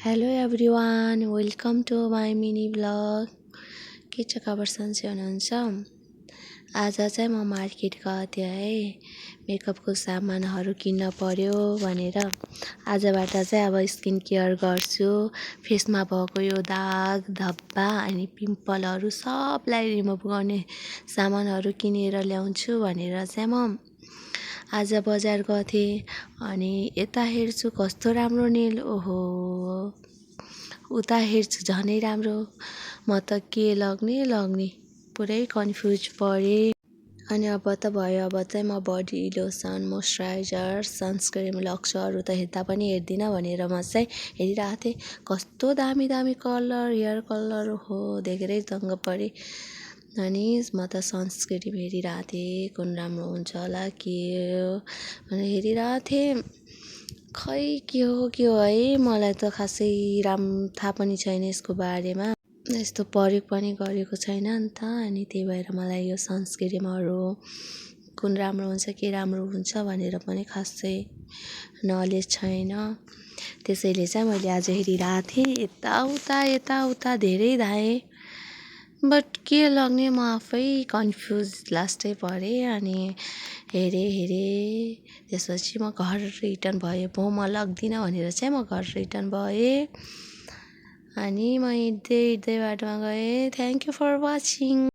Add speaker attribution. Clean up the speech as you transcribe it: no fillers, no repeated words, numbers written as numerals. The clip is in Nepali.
Speaker 1: Hello everyone, welcome to my mini blog. के छ खबर, सन्चै हुनुहुन्छ? आज चाहिँ म मार्केट गएको थिएँ है, मेकअपको सामानहरू किन्न पर्यो भनेर। आजबाट चाहिँ अब स्किन केयर गर्छु। फेसमा भएको यो दाग धब्बा अनि पिम्पलहरू सबलाई रिमुभ गर्ने सामानहरू किनेर ल्याउँछु भनेर चाहिँ म आज बजार गएको थिएँ। अनि यता हेर्छु कस्तो राम्रो नेल, ओहो, उता हेर्छु झनै राम्रो। म त के लग्ने पुरै कन्फ्युज परेँ। अनि अब त भयो, अब चाहिँ म बडी लोसन, मोइस्चराइजर, सनस्क्रिम लग्छु। अरू त हेर्दा पनि हेर्दिनँ भनेर म चाहिँ हेरिरहेको थिएँ। कस्तो दामी दामी कलर, हेयर कलर, हो देखेरै दङ्ग परेँ। अनि म त सनस्क्रिम हेरिरहेको थिएँ, कुन राम्रो हुन्छ होला के हो भनेर हेरिरहेको थिएँ। खै के हो है, मलाई त खासै थाहा पनि छैन यसको बारेमा। यस्तो प्रयोग पनि गरेको छैन नि त। अनि त्यही भएर मलाई यो सनस्क्रिमहरू कुन राम्रो हुन्छ, के राम्रो हुन्छ भनेर पनि खासै नलेज छैन। त्यसैले चाहिँ मैले आज हेरिरहेको थिएँ, यताउता धेरै धाएँ, बट के लग्ने म आफै कन्फ्युज लास्टै परेँ। अनि हेरेँ, त्यसपछि म घर रिटर्न भएँ। म लग्दिनँ भनेर चाहिँ म घर रिटर्न भएँ। अनि म हिँड्दै बाटोमा गएँ। Thank you for watching.